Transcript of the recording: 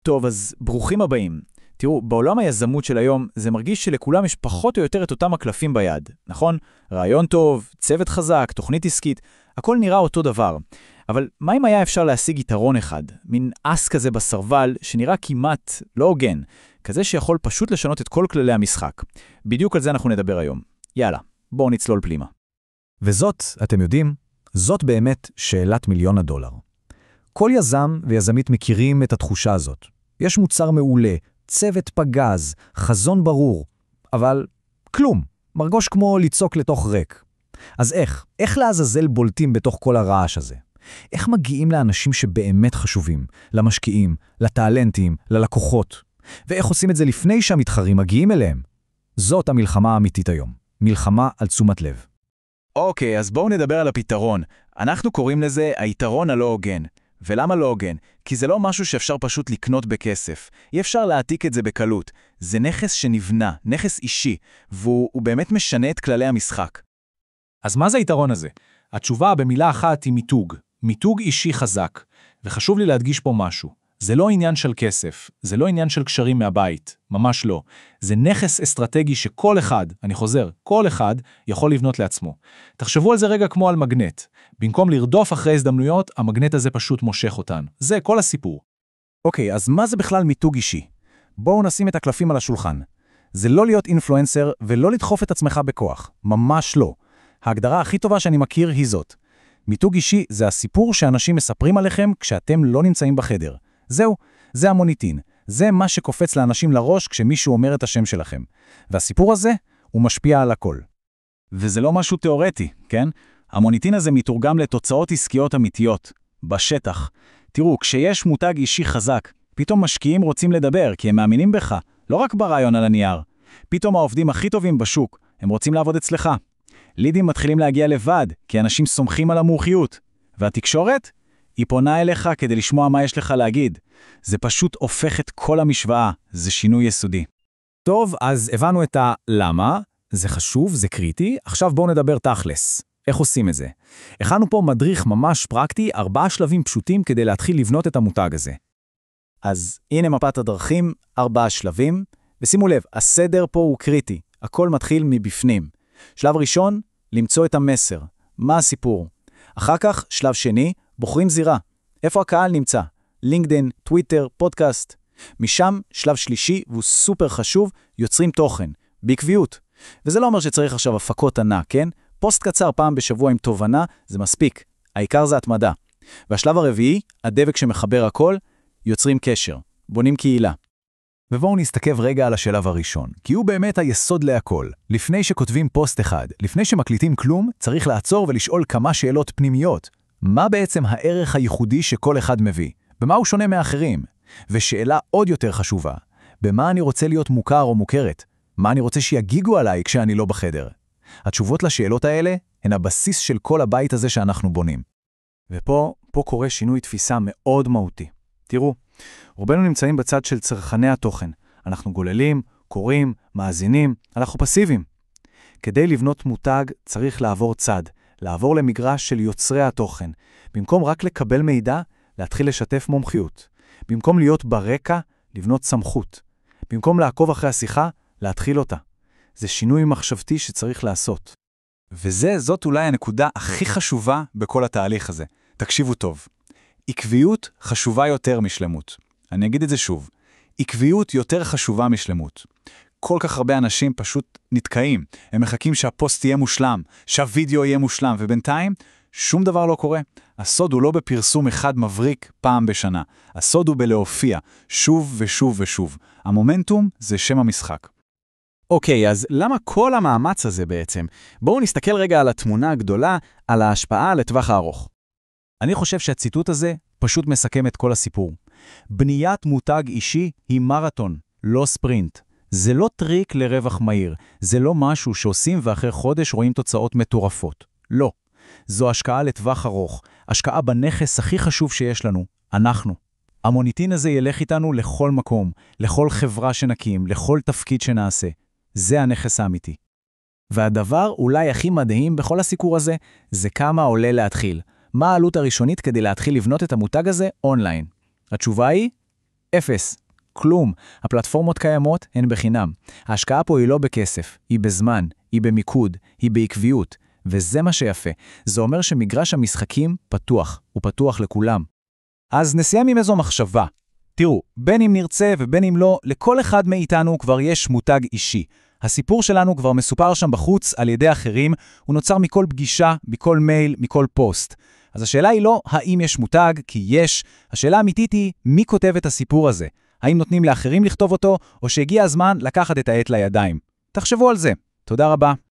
טוב, אז ברוכים הבאים. תראו, בעולם היזמות של היום זה מרגיש שלכולם יש פחות או יותר את אותם הקלפים ביד, נכון? רעיון טוב, צוות חזק, תוכנית עסקית, הכל נראה אותו דבר. אבל מה אם היה אפשר להשיג יתרון אחד? מין אס כזה בסרבל שנראה כמעט לא הוגן, כזה שיכול פשוט לשנות את כל כללי המשחק. בדיוק על זה אנחנו נדבר היום. יאללה, בואו נצלול פנימה. וזאת, אתם יודעים, זאת באמת שאלת $1,000,000. כל יזם ויזמית מכירים את התחושה הזאת. יש מוצר מעולה, צוות פגז, חזון ברור, אבל כלום, מרגוש כמו ליצוק לתוך ריק. אז איך לעזאזל בולטים בתוך כל הרעש הזה? איך מגיעים לאנשים שבאמת חשובים, למשקיעים, לטלנטים, ללקוחות? ואיך עושים את זה לפני שהמתחרים מגיעים אליהם? זאת המלחמה האמיתית היום, מלחמה על תשומת לב. אוקיי, אז בואו נדבר על הפתרון. אנחנו קוראים לזה היתרון הלא הוגן. ולמה לא הוגן? כי זה לא משהו שאפשר פשוט לקנות בכסף. אי אפשר להעתיק את זה בקלות. זה נכס שנבנה, נכס אישי, והוא באמת משנה את כללי המשחק. אז מה זה היתרון הזה? התשובה במילה אחת היא מיתוג. מיתוג אישי חזק. וחשוב לי להדגיש פה משהו. זה לא עניין של כסף, זה לא עניין של קשרים מהבית, ממש לא. זה נכס אסטרטגי שכל אחד, אני חוזר, כל אחד יכול לבנות לעצמו. תחשבו על זה רגע כמו על מגנט. במקום לרדוף אחרי הזדמנויות, המגנט הזה פשוט מושך אותן. זה כל הסיפור. אוקיי, אז מה זה בכלל מיתוג אישי? בואו נשים את הקלפים על השולחן. זה לא להיות אינפלואנסר ולא לדחוף את עצמך בכוח. ממש לא. ההגדרה הכי טובה שאני מכיר היא זאת. מיתוג אישי זה הסיפור שאנשים מספרים עליכם כשאתם לא נמצאים בחדר. זהו, זה המוניטין. זה מה שקופץ לאנשים לראש כשמישהו אומר את השם שלכם. והסיפור הזה, הוא משפיע על הכל. וזה לא משהו תיאורטי, כן? המוניטין הזה מתורגם לתוצאות עסקיות אמיתיות, בשטח. תראו, כשיש מותג אישי חזק, פתאום משקיעים רוצים לדבר, כי הם מאמינים בך, לא רק ברעיון על הנייר. פתאום העובדים הכי טובים בשוק, הם רוצים לעבוד אצלך. לידים מתחילים להגיע לבד, כי אנשים סומכים על המומחיות. והתקשורת? היא פונה אליך כדי לשמוע מה יש לך להגיד. זה פשוט הופך את כל המשוואה, זה שינוי יסודי. טוב, אז הבנו את הלמה, זה חשוב, זה קריטי, עכשיו בואו נדבר תכלס. איך עושים את זה? הכנו פה מדריך ממש פרקטי, 4 שלבים פשוטים כדי להתחיל לבנות את המותג הזה. אז הנה מפת הדרכים, 4 שלבים, ושימו לב, הסדר פה הוא קריטי, הכל מתחיל מבפנים. שלב ראשון, למצוא את המסר. מה הסיפור? אחר כך, שלב שני, בוחרים זירה. איפה הקהל נמצא? לינקדין, טוויטר, פודקאסט. משם, שלב שלישי, והוא סופר חשוב, יוצרים תוכן, בעקביות. וזה לא אומר שצריך עכשיו הפקות ענק, כן? פוסט קצר פעם בשבוע עם תובנה, זה מספיק. העיקר זה התמדה. והשלב הרביעי, הדבק שמחבר הכל, יוצרים קשר, בונים קהילה. ובואו נסתכל רגע על השלב הראשון, כי הוא באמת היסוד להכל. לפני שכותבים פוסט אחד, לפני שמקליטים כלום, צריך לעצור ולשאול כמה שאלות פנימיות. מה בעצם הערך הייחודי שכל אחד מביא? במה הוא שונה מאחרים? ושאלה עוד יותר חשובה, במה אני רוצה להיות מוכר או מוכרת? מה אני רוצה שיגיגו עליי כשאני לא בחדר? התשובות לשאלות האלה הן הבסיס של כל הבית הזה שאנחנו בונים. ופה קורה שינוי תפיסה מאוד מהותי. תראו, רובנו נמצאים בצד של צרכני התוכן. אנחנו גוללים, קוראים, מאזינים, אנחנו פסיביים. כדי לבנות מותג צריך לעבור צד, לעבור למגרש של יוצרי התוכן. במקום רק לקבל מידע, להתחיל לשתף מומחיות. במקום להיות ברקע, לבנות סמכות. במקום לעקוב אחרי השיחה, להתחיל אותה. זה שינוי מחשבתי שצריך לעשות. וזאת אולי הנקודה הכי חשובה בכל התהליך הזה. תקשיבו טוב. עקביות חשובה יותר משלמות. אני אגיד את זה שוב. עקביות יותר חשובה משלמות. כל כך הרבה אנשים פשוט נתקעים. הם מחכים שהפוסט יהיה מושלם, שהווידאו יהיה מושלם, ובינתיים שום דבר לא קורה. הסוד הוא לא בפרסום אחד מבריק פעם בשנה. הסוד הוא בלהופיע, שוב ושוב ושוב. המומנטום זה שם המשחק. אוקיי, אז למה כל המאמץ הזה בעצם? בואו נסתכל רגע על התמונה הגדולה, על ההשפעה לטווח הארוך. אני חושב שהציטוט הזה פשוט מסכם את כל הסיפור. בניית מותג אישי היא מרתון, לא ספרינט. זה לא טריק לרווח מהיר, זה לא משהו שעושים ואחרי חודש רואים תוצאות מטורפות. לא. זו השקעה לטווח ארוך, השקעה בנכס הכי חשוב שיש לנו, אנחנו. המוניטין הזה ילך איתנו לכל מקום, לכל חברה שנקים, לכל תפקיד שנעשה. זה הנכס האמיתי. והדבר אולי הכי מדהים בכל הסיפור הזה, זה כמה עולה להתחיל. מה העלות הראשונית כדי להתחיל לבנות את המותג הזה אונליין? התשובה היא אפס. כלום. הפלטפורמות קיימות הן בחינם. ההשקעה פה היא לא בכסף, היא בזמן, היא במיקוד, היא בעקביות. וזה מה שיפה. זה אומר שמגרש המשחקים פתוח, הוא פתוח לכולם. אז נסיים עם איזו מחשבה. תראו, בין אם נרצה ובין אם לא, לכל אחד מאיתנו כבר יש מותג אישי. הסיפור שלנו כבר מסופר שם בחוץ על ידי אחרים, הוא נוצר מכל פגישה, מכל מייל, מכל פוסט. אז השאלה היא לא האם יש מותג, כי יש. השאלה האמיתית היא מי כותב את הסיפור הזה. האם נותנים לאחרים לכתוב אותו, או שהגיע הזמן לקחת את העט לידיים. תחשבו על זה. תודה רבה.